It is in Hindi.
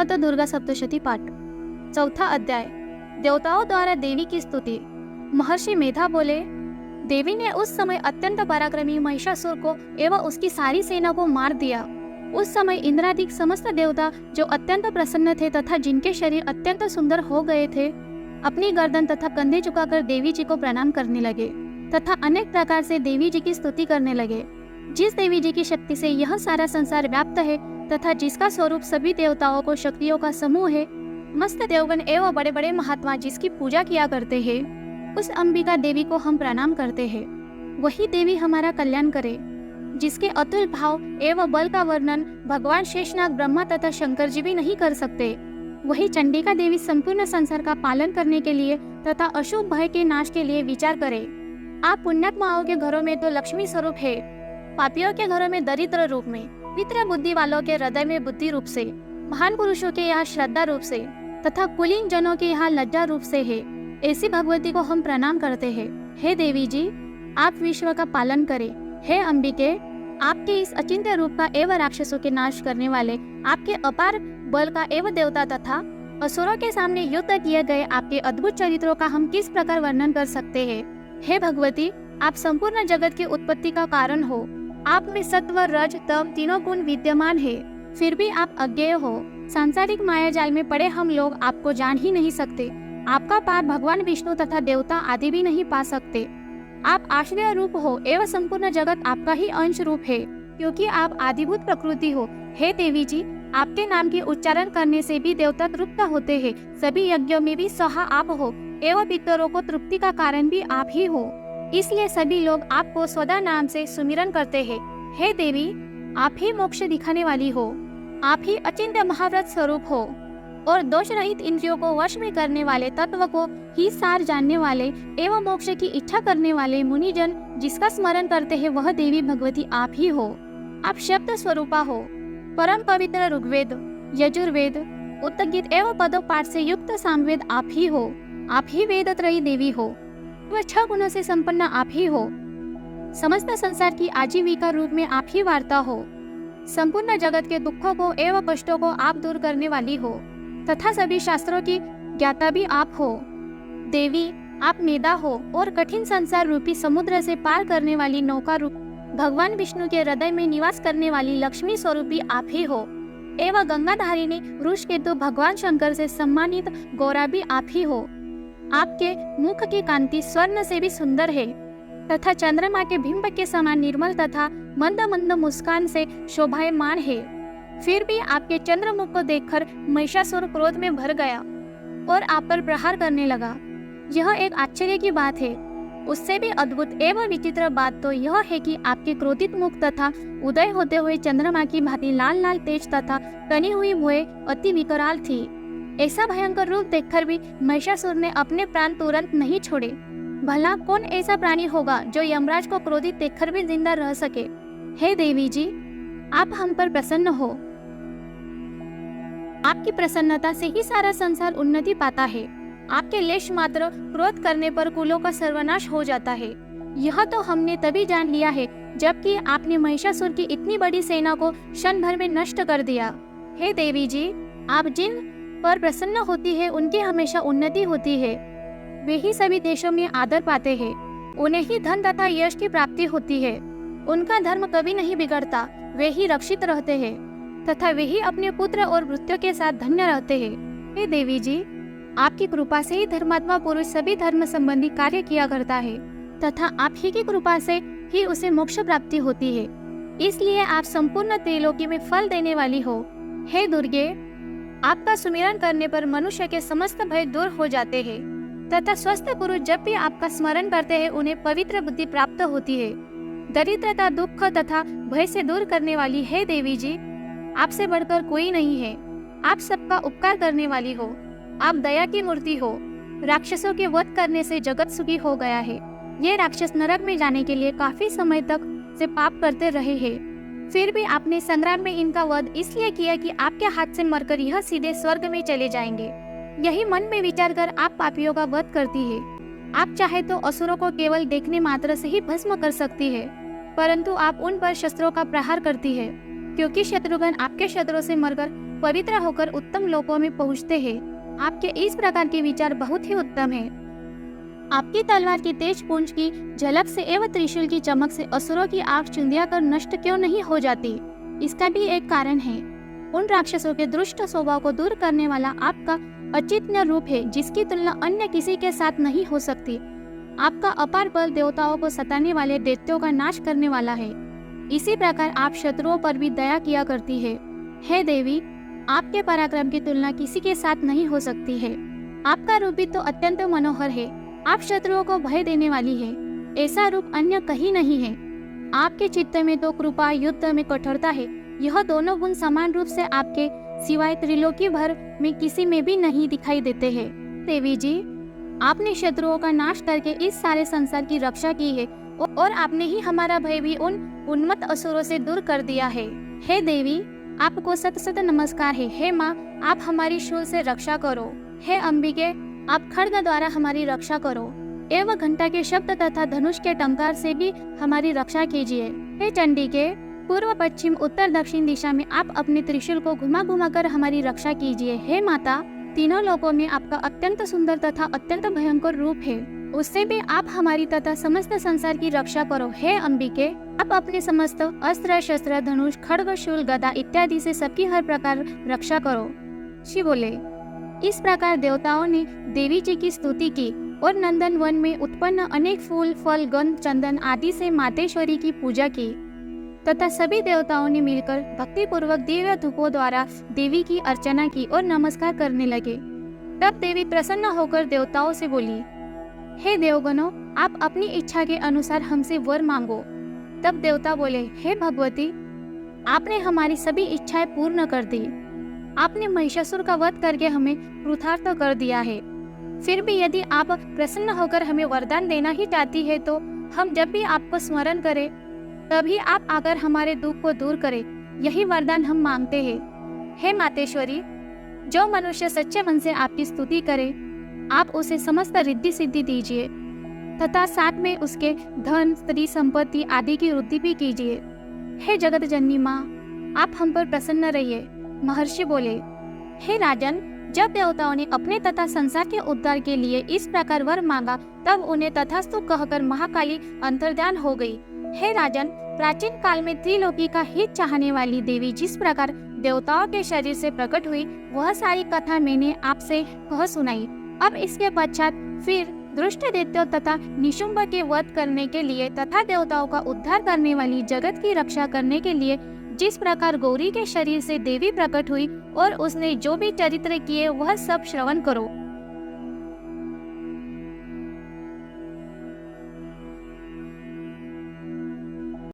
श्रीमद् दुर्गा सप्तशती पाठ। चौथा अध्याय। देवताओं द्वारा देवी की स्तुति। महर्षि मेधा बोले, देवी ने उस समय अत्यंत पराक्रमी महिषासुर को एवं उसकी सारी सेना को मार दिया। उस समय इंद्रादिक समस्त देवता जो अत्यंत प्रसन्न थे तथा जिनके शरीर अत्यंत सुंदर हो गए थे, अपनी गर्दन तथा कंधे झुकाकर देवी जी को प्रणाम करने लगे तथा अनेक प्रकार से देवी जी की स्तुति करने लगे। जिस देवी जी की शक्ति से यह सारा संसार व्याप्त है तथा जिसका स्वरूप सभी देवताओं को शक्तियों का समूह है, मस्त देवगण एवं बड़े बड़े महात्मा जिसकी पूजा किया करते हैं, उस अंबिका देवी को हम प्रणाम करते हैं। वही देवी हमारा कल्याण करे, जिसके अतुल भाव एवं बल का वर्णन भगवान शेषनाग, ब्रह्मा तथा शंकर जी भी नहीं कर सकते। वही चंडिका देवी संपूर्ण संसार का पालन करने के लिए तथा अशुभ भय के नाश के लिए विचार करे। आप पुण्यात्माओं के घरों में तो लक्ष्मी स्वरूप है, पापियों के घरों में दरिद्र रूप में, मित्र बुद्धि वालों के हृदय में बुद्धि रूप से, महान पुरुषों के यहाँ श्रद्धा रूप से तथा कुलीन जनों के यहाँ लज्जा रूप से है। ऐसी भगवती को हम प्रणाम करते हैं। हे देवी जी, आप विश्व का पालन करें। हे अंबिके, आपके इस अचिंत्य रूप का एवं राक्षसों के नाश करने वाले, आपके अपार बल का एवं देवता तथा असुरों के सामने युद्ध किए गए आपके अद्भुत चरित्रों का हम किस प्रकार वर्णन कर सकते हैं। हे भगवती, आप संपूर्ण जगत की उत्पत्ति का कारण हो। आप में सत्व, रज, तम तीनों गुण विद्यमान है, फिर भी आप अज्ञेय हो। सांसारिक माया जाल में पड़े हम लोग आपको जान ही नहीं सकते। आपका पार भगवान विष्णु तथा देवता आदि भी नहीं पा सकते। आप आश्रय रूप हो एवं संपूर्ण जगत आपका ही अंश रूप है, क्योंकि आप आदिभूत प्रकृति हो। हे देवी जी, आपके नाम के उच्चारण करने से भी देवता तृप्त होते हैं। सभी यज्ञों में भी सहा आप हो एवं पितरों को तृप्ति का कारण भी आप ही हो, इसलिए सभी लोग आपको स्वदा नाम से सुमिरन करते हैं। हे देवी, आप ही मोक्ष दिखाने वाली हो। आप ही अचिंत्य महाव्रत स्वरूप हो और दोष रहित इंद्रियों को वश में करने वाले, तत्व को ही सार जानने वाले एवं मोक्ष की इच्छा करने वाले मुनिजन जिसका स्मरण करते हैं, वह देवी भगवती आप ही हो। आप शब्द स्वरूपा हो। परम पवित्र ऋग्वेद, यजुर्वेद, उत्तरगीत एवं पदों पाठ से युक्त सामवेद आप ही हो। आप ही वेद त्रयी देवी हो। वह 6 गुणों से संपन्न आप ही हो। समस्त संसार की आजीविका रूप में आप ही वार्ता हो। संपूर्ण जगत के दुखों को एवं कष्टों को आप दूर करने वाली हो तथा सभी शास्त्रों की ज्ञाता भी आप हो। देवी, आप मेधा हो और कठिन संसार रूपी समुद्र से पार करने वाली नौका रूप भगवान विष्णु के हृदय में निवास करने वाली लक्ष्मी स्वरूपी आप ही हो। एवं गंगाधारिणी वृषकेतु भगवान शंकर से सम्मानित गौरा भी आप ही हो। आपके मुख की कांति स्वर्ण से भी सुंदर है तथा चंद्रमा के बिंब के समान निर्मल तथा मंद मंद मुस्कान से शोभायमान है। फिर भी आपके चंद्रमुख को देखकर महिषासुर क्रोध में भर गया और आप पर प्रहार करने लगा। यह एक आश्चर्य की बात है। उससे भी अद्भुत एवं विचित्र बात तो यह है कि आपके क्रोधित मुख तथा उदय होते हुए चंद्रमा की भांति लाल लाल तेज तथा तनी हुई भुएं अति विकराल थी। ऐसा भयंकर रूप देखकर भी महिषासुर ने अपने प्राण तुरंत नहीं छोड़े। भला कौन ऐसा प्राणी होगा जो यमराज को क्रोधित देखकर भी जिंदा रह सके। हे देवी जी, आप हम पर प्रसन्न हो। आपकी प्रसन्नता से ही सारा संसार उन्नति पाता है। आपके लेश मात्र क्रोध करने पर कुलों का सर्वनाश हो जाता है। यह तो हमने तभी जान लिया है जबकि आपने महिषासुर की इतनी बड़ी सेना को क्षण भर में नष्ट कर दिया। हे देवी जी, आप जिन पर प्रसन्न होती है उनकी हमेशा उन्नति होती है। वे ही सभी देशों में आदर पाते हैं। उन्हें ही धन तथा यश की प्राप्ति होती है। उनका धर्म कभी नहीं बिगड़ता। वे ही रक्षित रहते हैं तथा वे ही अपने पुत्र और भृत्यों के साथ धन्य रहते हैं। हे देवी जी, आपकी कृपा से ही धर्मात्मा पुरुष सभी धर्म संबंधी कार्य किया करता है तथा आप ही की कृपा से ही उसे मोक्ष प्राप्ति होती है। इसलिए आप संपूर्ण त्रिलोकी में फल देने वाली हो। हे दुर्गे, आपका सुमिरन करने पर मनुष्य के समस्त भय दूर हो जाते हैं तथा स्वस्थ पुरुष जब भी आपका स्मरण करते हैं उन्हें पवित्र बुद्धि प्राप्त होती है। दरिद्रता, दुख तथा भय से दूर करने वाली हे देवी जी, आपसे बढ़कर कोई नहीं है। आप सबका उपकार करने वाली हो। आप दया की मूर्ति हो। राक्षसों के वध करने से जगत सुखी हो गया है। ये राक्षस नरक में जाने के लिए काफी समय तक से पाप करते रहे हैं, फिर भी आपने संग्राम में इनका वध इसलिए किया कि आपके हाथ से मरकर यह सीधे स्वर्ग में चले जाएंगे। यही मन में विचार कर आप पापियों का वध करती है। आप चाहे तो असुरों को केवल देखने मात्र से ही भस्म कर सकती है, परंतु आप उन पर शस्त्रों का प्रहार करती है, क्योंकि शत्रुघ्न आपके शत्रुओं से मरकर पवित्र होकर उत्तम लोकों में पहुँचते हैं। आपके इस प्रकार के विचार बहुत ही उत्तम है। आपकी तलवार की तेज पूंछ की झलक से एवं त्रिशूल की चमक से असुरों की आंख चुंदिया कर नष्ट क्यों नहीं हो जाती? इसका भी एक कारण है। उन राक्षसों के दुष्ट स्वभाव को दूर करने वाला आपका अचिन्त्य रूप है, जिसकी तुलना अन्य किसी के साथ नहीं हो सकती। आपका अपार बल देवताओं को सताने वाले दैत्यों का नाश करने वाला है। इसी प्रकार आप शत्रुओं पर भी दया किया करती है। हे देवी, आपके पराक्रम की तुलना किसी के साथ नहीं हो सकती है। आपका रूप भी तो अत्यंत मनोहर है। आप शत्रुओं को भय देने वाली है। ऐसा रूप अन्य कहीं नहीं है। आपके चित्त में तो कृपा, युद्ध में कठोरता है। यह दोनों गुण समान रूप से आपके सिवाय त्रिलोकी भर में किसी में भी नहीं दिखाई देते हैं। देवी जी, आपने शत्रुओं का नाश करके इस सारे संसार की रक्षा की है और आपने ही हमारा भय भी उन उन्मत्त असुरों से दूर कर दिया है। हे देवी, आपको सत सत नमस्कार है। हे माँ, आप हमारी शूल से रक्षा करो। हे अंबिके, आप खड्ग द्वारा हमारी रक्षा करो एवं घंटा के शब्द तथा धनुष के टंकार से भी हमारी रक्षा कीजिए। हे चंडिके, पूर्व, पश्चिम, उत्तर, दक्षिण दिशा में आप अपने त्रिशूल को घुमा घुमा कर हमारी रक्षा कीजिए। हे माता, तीनों लोकों में आपका अत्यंत सुंदर तथा अत्यंत भयंकर रूप है, उससे भी आप हमारी तथा समस्त संसार की रक्षा करो। हे अंबिके, आप अपने समस्त अस्त्र शस्त्र, धनुष, खड्ग, शूल, गदा इत्यादि से सबकी हर प्रकार रक्षा करो। शिव बोले। इस प्रकार देवताओं ने देवी जी की स्तुति की और नंदन वन में उत्पन्न अनेक फूल, फल, गंध, चंदन आदि से मातेश्वरी की पूजा की तथा सभी देवताओं ने मिलकर भक्ति पूर्वक दिव्य धूपों द्वारा देवी की अर्चना की और नमस्कार करने लगे। तब देवी प्रसन्न होकर देवताओं से बोली, हे देवगणों, आप अपनी इच्छा के अनुसार हमसे वर मांगो। तब देवता बोले, हे भगवती, आपने हमारी सभी इच्छाएं पूर्ण कर दी। आपने महिषासुर का वध करके हमें कृतार्थ कर दिया है। फिर भी यदि आप प्रसन्न होकर हमें वरदान देना ही चाहती है तो हम जब भी आपको स्मरण करें तभी आप आकर हमारे दुख को दूर करें, यही वरदान हम मांगते हैं। हे मातेश्वरी, जो मनुष्य सच्चे मन से आपकी स्तुति करे आप उसे समस्त रिद्धि सिद्धि दीजिए तथा साथ में उसके धन, स्त्री, संपत्ति आदि की वृद्धि भी कीजिए। हे जगत जननी माँ, आप हम पर प्रसन्न रहिए। महर्षि बोले, हे राजन, जब देवताओं ने अपने तथा संसार के उद्धार के लिए इस प्रकार वर मांगा तब उन्हें तथास्तु कहकर महाकाली अंतर्ध्यान हो गई। हे राजन, प्राचीन काल में त्रिलोकी का हित चाहने वाली देवी जिस प्रकार देवताओं के शरीर से प्रकट हुई वह सारी कथा मैंने आपसे कह सुनाई। अब इसके पश्चात फिर दुष्ट दैत्यों तथा निशुंभ के वध करने के लिए तथा देवताओं का उद्धार करने वाली जगत की रक्षा करने के लिए जिस प्रकार गौरी के शरीर से देवी प्रकट हुई और उसने जो भी चरित्र किए वह सब श्रवण करो।